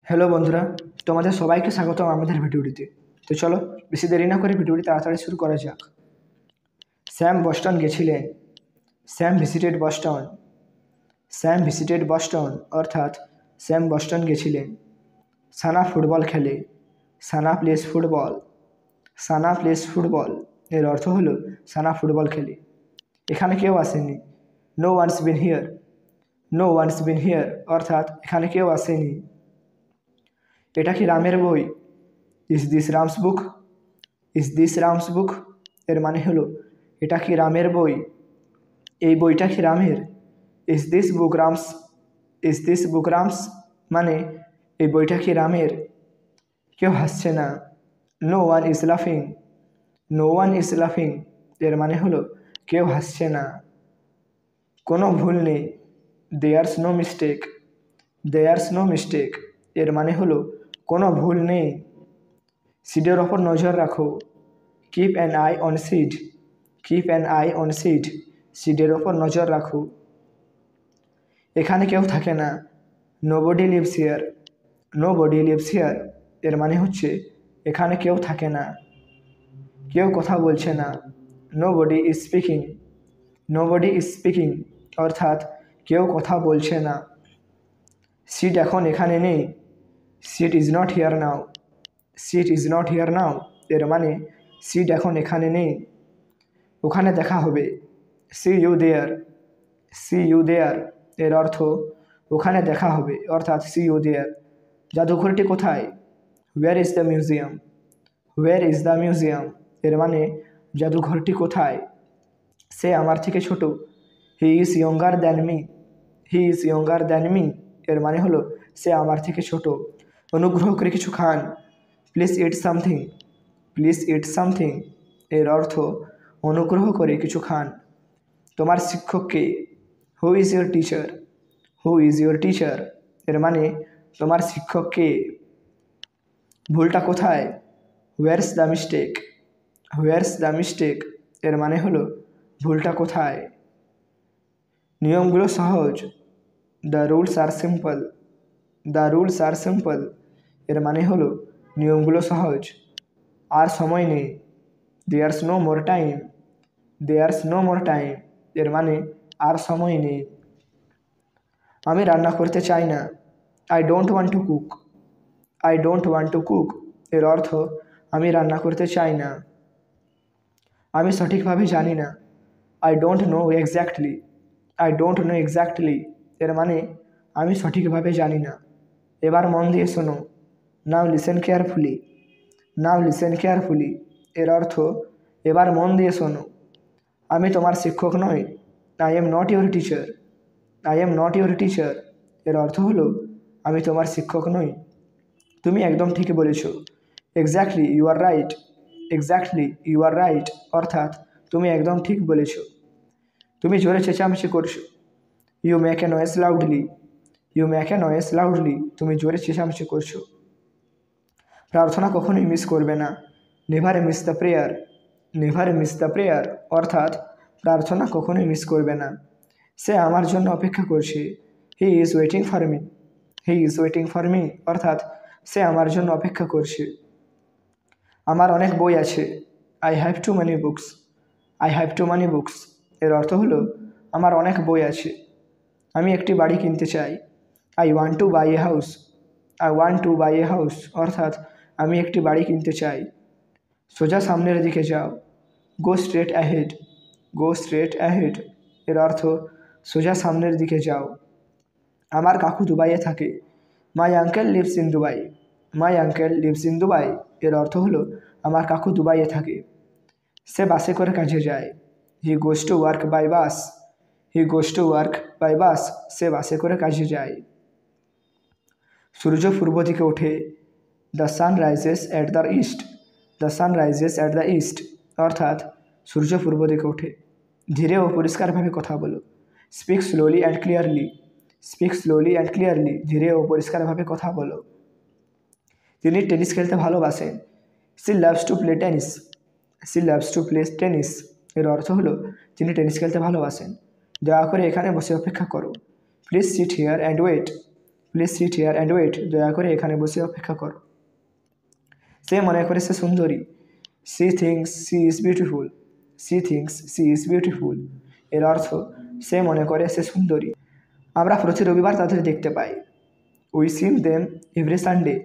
Hello বন্ধুরা, তোমাদের সবাইকে স্বাগতম আমাদের ভিডিওটিতে। তো চলো বেশি দেরি না করে ভিডিওটি তাড়াতাড়ি শুরু করা যাক। স্যাম বস্টন গেছিলেন। Sam visited Boston. Sam visited Boston অর্থাৎ স্যাম বস্টন গেছিলেন। সানা ফুটবল খেলে। Sana plays football. Sana plays football এর অর্থ হলো সানা ফুটবল খেলে। এখানে কেউ আসেনি। No one's been here. No one's been here অর্থাৎ এখানে কেউ আসেনি। এটা কি রামের বই? Is this Ram's book? Is this Ram's book এর মানে হলো এটা কি রামের বই? এই বইটা কি রামের? Is this book Ram's? Is this book Ram's মানে এই বইটা কি রামের? কেউ হাসছে না। নো ওয়ান ইজ লাফিং। নো ওয়ান ইজ লাফিং এর মানে হলো কেউ হাসছে না। কোনো ভুল নেই। There's no mistake. There's no mistake এর মানে হলো কোনো ভুল নেই। সিডের ওপর নজর রাখো। Keep an eye on Sid. Keep an eye on Sid সিডের ওপর নজর রাখো। এখানে কেউ থাকে না। Nobody lives here. Nobody lives here এর মানে হচ্ছে এখানে কেউ থাকে না। কেউ কথা বলছে না। Nobody is speaking. Nobody is speaking অর্থাৎ কেউ কথা বলছে না। সিট এখন এখানে নেই। Seat is not here now. Seat is not here now এর মানে সিট এখন এখানে নেই। ওখানে দেখা হবে। See you there. See you there এর অর্থ ওখানে দেখা হবে অর্থাৎ সি ইউ দেয়ার। জাদুঘরটি কোথায়? Where is the museum. Where is the museum এর মানে জাদুঘরটি কোথায়? সে আমার থেকে ছোট। He is younger than me. He is younger than me এর মানে হলো সে আমার থেকে ছোট। অনুগ্রহ করে কিছু খান। Please eat something. Please eat something এর অর্থ অনুগ্রহ করে কিছু খান। তোমার শিক্ষককে? Who is your teacher. Who is your teacher এর মানে তোমার শিক্ষককে। ভুলটা কোথায়? Where's the mistake. Where's the mistake এর মানে হলো ভুলটা কোথায়। নিয়মগুলো সহজ। The rules are simple. The rules are simple এর মানে হলো নিয়মগুলো সহজ। আর সময় নেই। There's no more time. There's no more time এর মানে আর সময় নেই। আমি রান্না করতে চাই না। I don't want to cook. I don't want to cook এর অর্থ আমি রান্না করতে চাই না। আমি সঠিকভাবে জানি না। I don't know exactly. I don't know exactly এর মানে আমি সঠিকভাবে জানি না। এবার মন দিয়ে শোনো। নাও লিসেন কেয়ারফুলি। নাও লিসেন কেয়ারফুলি এর অর্থ এবার মন দিয়ে শোনো। আমি তোমার শিক্ষক নই। I am not your teacher. I am not your teacher এর অর্থ হলো আমি তোমার শিক্ষক নই। তুমি একদম ঠিক বলেছ। Exactly you are right. Exactly you are right অর্থাৎ তুমি একদম ঠিক বলেছ। তুমি জোরে চেঁচামেচি করছো। You make a noise loudly. You make a noise loudly তুমি জোরে চেঁচামেচি করছো। প্রার্থনা কখনোই মিস করবে না। Never miss the prayer. Never miss the prayer অর্থাৎ প্রার্থনা কখনোই মিস করবে না। সে আমার জন্য অপেক্ষা করছে। He is waiting for me. He is waiting for me অর্থাৎ সে আমার জন্য অপেক্ষা করছে। আমার অনেক বই আছে। I have to money books. I have to money books এর অর্থ হলো আমার অনেক বই আছে। আমি একটি বাড়ি কিনতে চাই। I want to buy a house. I want to buy a house অর্থাৎ আমি একটি বাড়ি কিনতে চাই। সোজা সামনের দিকে যাও। Go straight ahead. Go straight ahead এর অর্থ সোজা সামনের দিকে যাও। আমার কাকু দুবাইয়ে থাকে। My uncle lives in Dubai. My uncle lives in Dubai এর অর্থ হলো আমার কাকু দুবাইয়ে থাকে। সে বাসে করে কাজে যায়। He goes to work by bus. He goes to work by bus সে বাসে করে কাজে যায়। সূর্য পূর্ব দিকে ওঠে। The sun rises at the east. The sun rises at the east অর্থাৎ সূর্য পূর্ব দিকে ওঠে। ধীরে ও পরিষ্কারভাবে কথা বলো। Speak slowly and clearly. Speak slowly and clearly ধীরে ও পরিষ্কারভাবে কথা বলো। তিনি টেনিস খেলতে ভালোবাসেন। C loves to play tennis. C loves to play tennis এর অর্থ হলো তিনি টেনিস খেলতে ভালোবাসেন। দয়া করে এখানে বসে অপেক্ষা করো। Please sit here and wait. Please sit here and wait, দয়া করে এখানে বসে অপেক্ষা করো। সে মনে করে সে সুন্দরী। She thinks she is beautiful, she thinks she is beautiful, এর অর্থ সে মনে করে সে সুন্দরী। আমরা প্রতি রবিবার তাদের দেখতে পাই। We see them every Sunday,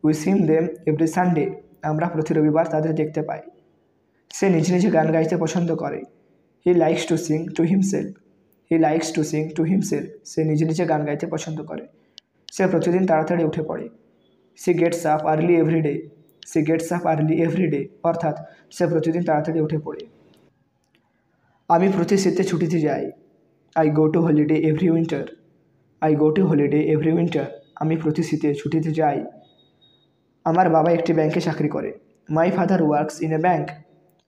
we see them every Sunday, আমরা প্রতি রবিবার তাদের দেখতে পাই। সে নিজে নিজে গান গাইতে পছন্দ করে। He likes to sing to himself, he likes to sing to himself, সে নিজে নিজে গান গাইতে পছন্দ করে। সে প্রতিদিন তাড়াতাড়ি উঠে পড়ে। She gets up early every day, she gets up early every day, অর্থাৎ সে প্রতিদিন তাড়াতাড়ি উঠে পড়ে। আমি প্রতি শীতে ছুটিতে যাই। I go to holiday every winter, I go to holiday every winter, আমি প্রতি শীতে ছুটিতে যাই। আমার বাবা একটি ব্যাংকে চাকরি করে। My father works in a bank,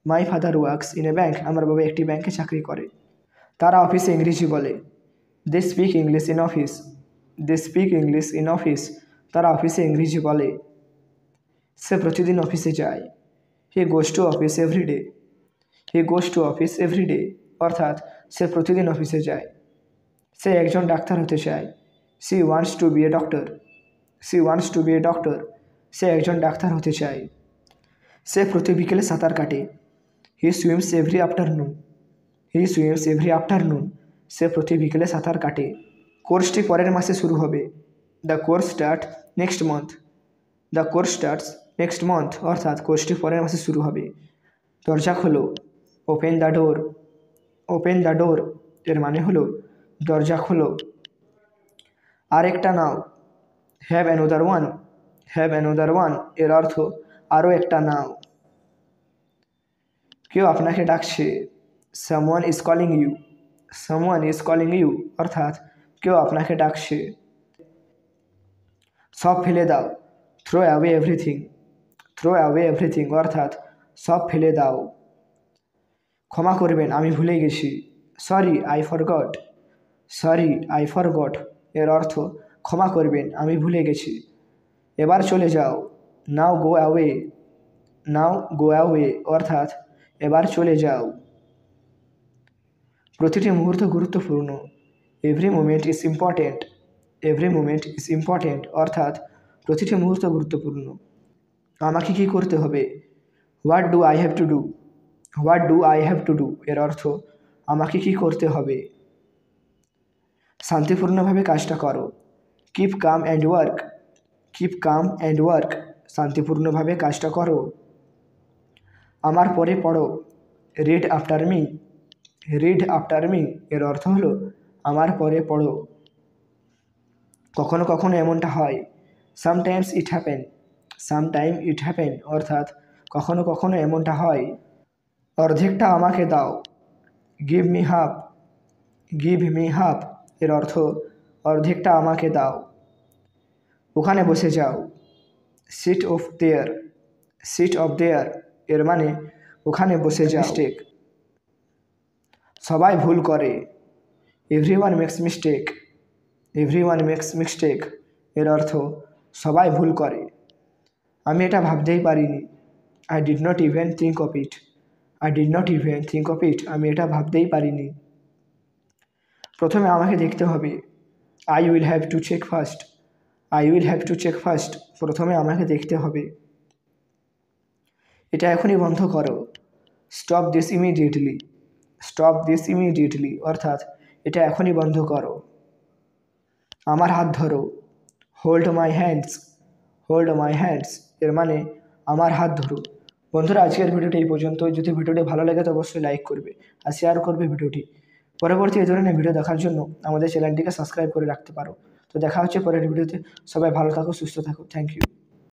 my father works in a bank, আমার বাবা একটি ব্যাংকে চাকরি করে। তারা অফিসে ইংরেজি বলে। They speak English in office, they speak English in office, তারা অফিসে ইংরেজি বলে। সে প্রতিদিন অফিসে যায়। He goes to office everyday, he goes to office everyday, অর্থাৎ সে প্রতিদিন অফিসে যায়। সে একজন ডাক্তার হতে চায়। She wants to be a doctor, she wants to be a doctor, সে একজন ডাক্তার হতে চায়। সে প্রতি বিকেলে সাঁতার কাটে। He swims every afternoon, he swims every afternoon, সে প্রতি বিকেলে সাঁতার কাটে। কোর্সটি পরের মাসে শুরু হবে। The course start next month, the course starts next month, অর্থাৎ কোর্সটি পরের মাসে শুরু হবে। দরজা খোলো, open the door, open the door, এর মানে হলো দরজা খোলো। আরেকটা নাও, have another one, have another one, এর অর্থ আরও একটা নাও। কেউ আপনাকে ডাকছে। Someone is calling you, someone is calling you, অর্থাৎ কেউ আপনাকে ডাকছে। সব ফেলে দাও, throw away everything, throw away everything, অর্থাৎ সব ফেলে দাও। ক্ষমা করবেন আমি ভুলে গেছি। Sorry I forgot, sorry I forgot, এর অর্থ ক্ষমা করবেন আমি ভুলে গেছি। এবার চলে যাও। নাও গো অ্যাওয়ে, নাও গো অ্যাওয়ে, অর্থাৎ এবার চলে যাও। প্রতিটি মুহূর্ত গুরুত্বপূর্ণ। Every moment is important, every moment is important, অর্থাৎ প্রতিটি মুহূর্ত গুরুত্বপূর্ণ। আমাকে কী করতে হবে? What do I have to do, what do I have to do, এর অর্থ আমাকে কী করতে হবে। শান্তিপূর্ণভাবে কাজটা করো। Keep calm and work, keep calm and work, শান্তিপূর্ণভাবে কাজটা করো। আমার পরে পড়ো। Read after me, read after me, এর অর্থ হলো আমার পরে পড়ো। কখনো কখনো এমনটা হয়। Sometimes it happen, sometime it happen, অর্থাৎ কখনো কখনো এমনটা হয়। অর্ধেকটা আমাকে দাও। Give me half, give me half, এর অর্থ অর্ধেকটা আমাকে দাও। ওখানে বসে যাও। Sit off there, sit off there, এর মানে ওখানে বসে যাও। মিস্টেক, সবাই ভুল করে। Everyone makes mistake, everyone makes mistake, এর অর্থ সবাই ভুল করে। আমি এটা ভাবতেই পারিনি। I did not even think of it, I did not even think of it, আমি এটা ভাবতেই পারিনি। প্রথমে আমাকে দেখতে হবে। I will have to check first, I will have to check first, প্রথমে আমাকে দেখতে হবে। এটা এখনই বন্ধ করো। Stop this immediately, stop this immediately, অর্থাৎ এটা এখনই বন্ধ করো। আমার হাত ধরো। Hold my hands, hold my hands, এর মানে আমার হাত ধরো। বন্ধুরা আজকের ভিডিওটি এই পর্যন্ত। যদি ভিডিওটি ভালো লাগে তো অবশ্যই লাইক করবে আর শেয়ার করবে ভিডিওটি। পরবর্তী এই ধরনের ভিডিও দেখার জন্য আমাদের চ্যানেলটিকে সাবস্ক্রাইব করে রাখতে পারো। তো দেখা হচ্ছে পরের ভিডিওতে। সবাই ভালো থাকো, সুস্থ থাকো। Thank you.